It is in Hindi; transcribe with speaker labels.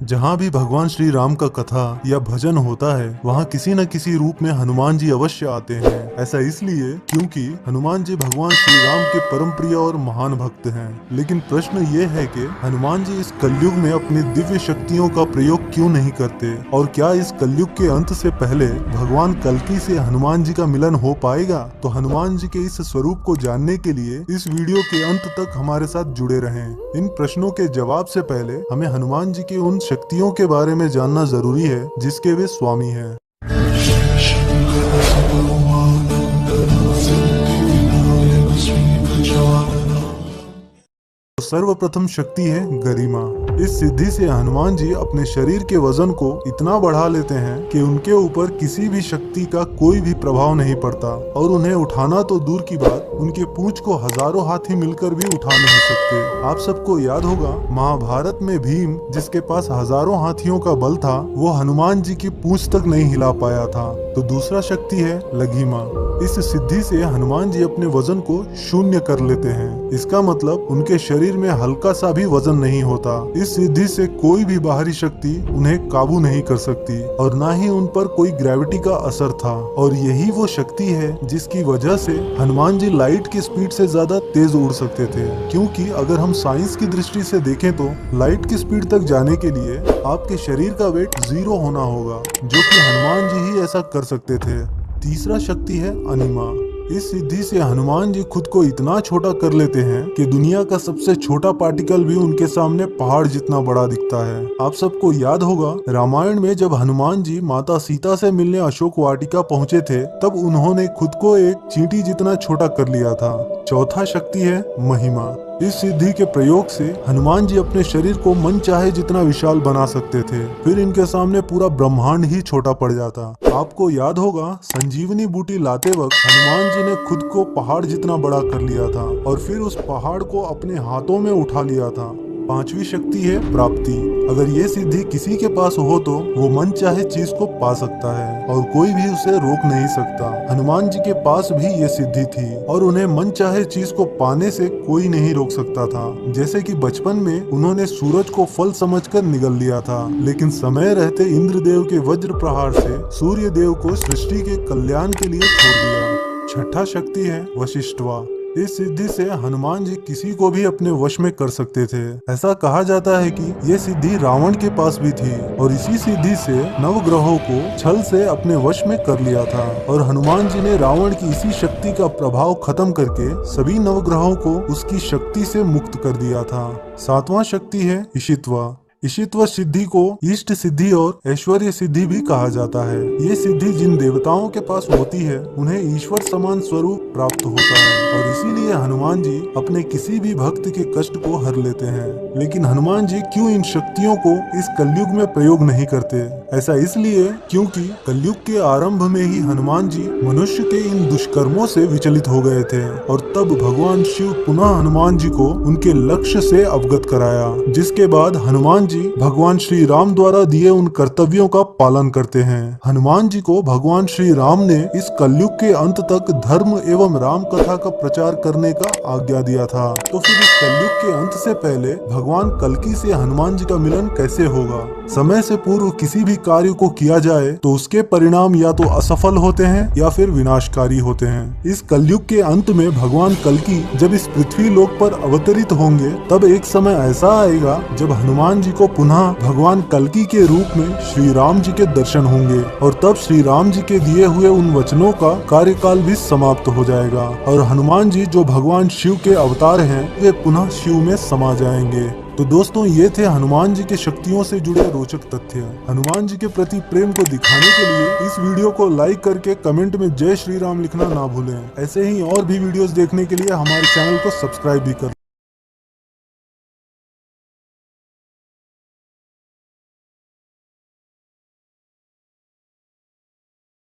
Speaker 1: जहाँ भी भगवान श्री राम का कथा या भजन होता है वहाँ किसी न किसी रूप में हनुमान जी अवश्य आते हैं। ऐसा इसलिए क्योंकि हनुमान जी भगवान श्री राम के परम प्रिय और महान भक्त हैं। लेकिन प्रश्न ये है कि हनुमान जी इस कलयुग में अपनी दिव्य शक्तियों का प्रयोग क्यों नहीं करते, और क्या इस कलयुग के अंत से पहले भगवान कल्कि से हनुमान जी का मिलन हो पाएगा? तो हनुमान जी के इस स्वरूप को जानने के लिए इस वीडियो के अंत तक हमारे साथ जुड़े रहें। इन प्रश्नों के जवाब से पहले हमें हनुमान जी की उन शक्तियों के बारे में जानना जरूरी है जिसके वे स्वामी हैं। सर्वप्रथम शक्ति है गरिमा। इस सिद्धि से हनुमान जी अपने शरीर के वजन को इतना बढ़ा लेते हैं कि उनके ऊपर किसी भी शक्ति का कोई भी प्रभाव नहीं पड़ता, और उन्हें उठाना तो दूर की बात, उनके पूंछ को हजारों हाथी मिलकर भी उठा नहीं सकते। आप सबको याद होगा महाभारत में भीम जिसके पास हजारों हाथियों का बल था, वो हनुमान जी की पूंछ तक नहीं हिला पाया था। तो दूसरा शक्ति है लघिमा। इस सिद्धि से हनुमान जी अपने वजन को शून्य कर लेते हैं। इसका मतलब उनके शरीर में हल्का सा भी वजन नहीं होता। इस सिद्धि से कोई भी बाहरी शक्ति उन्हें काबू नहीं कर सकती, और न ही उन पर कोई ग्रेविटी का असर था। और यही वो शक्ति है जिसकी वजह से हनुमान जी लाइट की स्पीड से ज्यादा तेज उड़ सकते थे। क्योंकि अगर हम साइंस की दृष्टि से देखें तो लाइट की स्पीड तक जाने के लिए आपके शरीर का वेट 0 होना होगा, जो कि हनुमान जी ही ऐसा कर सकते थे। तीसरा शक्ति है अनिमा। इस सिद्धि से हनुमान जी खुद को इतना छोटा कर लेते हैं कि दुनिया का सबसे छोटा पार्टिकल भी उनके सामने पहाड़ जितना बड़ा दिखता है। आप सबको याद होगा रामायण में जब हनुमान जी माता सीता से मिलने अशोक वाटिका पहुंचे थे, तब उन्होंने खुद को एक चींटी जितना छोटा कर लिया था। चौथा शक्ति है महिमा। इस सिद्धि के प्रयोग से हनुमान जी अपने शरीर को मन चाहे जितना विशाल बना सकते थे, फिर इनके सामने पूरा ब्रह्मांड ही छोटा पड़ जाता। आपको याद होगा संजीवनी बूटी लाते वक्त हनुमान जी ने खुद को पहाड़ जितना बड़ा कर लिया था, और फिर उस पहाड़ को अपने हाथों में उठा लिया था। पांचवी शक्ति है प्राप्ति। अगर ये सिद्धि किसी के पास हो तो वो मन चाहे चीज को पा सकता है, और कोई भी उसे रोक नहीं सकता। हनुमान जी के पास भी ये सिद्धि थी, और उन्हें मन चाहे चीज को पाने से कोई नहीं रोक सकता था। जैसे कि बचपन में उन्होंने सूरज को फल समझकर निगल लिया था, लेकिन समय रहते इंद्रदेव के वज्र प्रहार से सूर्य देव को सृष्टि के कल्याण के लिए छोड़ दिया। छठा शक्ति है वशिष्ठवा। इस सिद्धि से हनुमान जी किसी को भी अपने वश में कर सकते थे। ऐसा कहा जाता है कि ये सिद्धि रावण के पास भी थी, और इसी सिद्धि से नवग्रहों को छल से अपने वश में कर लिया था। और हनुमान जी ने रावण की इसी शक्ति का प्रभाव खत्म करके सभी नवग्रहों को उसकी शक्ति से मुक्त कर दिया था। सातवां शक्ति है ईशित्वा। ईशित्व सिद्धि को इष्ट सिद्धि और ऐश्वर्य सिद्धि भी कहा जाता है। ये सिद्धि जिन देवताओं के पास होती है उन्हें ईश्वर समान स्वरूप प्राप्त होता है, और इसीलिए हनुमान जी अपने किसी भी भक्त के कष्ट को हर लेते हैं। लेकिन हनुमान जी क्यों इन शक्तियों को इस कलयुग में प्रयोग नहीं करते? ऐसा इसलिए क्योंकि कलयुग के आरंभ में ही हनुमान जी मनुष्य के इन दुष्कर्मों से विचलित हो गए थे, और तब भगवान शिव पुनः हनुमान जी को उनके लक्ष्य से अवगत कराया, जिसके बाद हनुमान जी भगवान श्री राम द्वारा दिए उन कर्तव्यों का पालन करते हैं। हनुमान जी को भगवान श्री राम ने इस कलयुग के अंत तक धर्म एवं राम कथा का प्रचार करने का आज्ञा दिया था। तो फिर इस कलयुग के अंत से पहले भगवान कल्कि से हनुमान जी का मिलन कैसे होगा? समय से पूर्व किसी भी कार्य को किया जाए तो उसके परिणाम या तो असफल होते हैं या फिर विनाशकारी होते हैं। इस कलयुग के अंत में भगवान कल्कि जब इस पृथ्वी लोक पर अवतरित होंगे, तब एक समय ऐसा आएगा जब हनुमान जी को पुनः भगवान कल्कि के रूप में श्री राम जी के दर्शन होंगे, और तब श्री राम जी के दिए हुए उन वचनों का कार्यकाल भी समाप्त हो जाएगा, और हनुमान जी जो भगवान शिव के अवतार हैं वे पुनः शिव में समा जाएंगे। तो दोस्तों, ये थे हनुमान जी के शक्तियों से जुड़े रोचक तथ्य। हनुमान जी के प्रति प्रेम को दिखाने के लिए इस वीडियो को लाइक करके कमेंट में जय श्री राम लिखना ना भूलें। ऐसे ही और भी वीडियोस देखने के लिए हमारे चैनल को सब्सक्राइब भी कर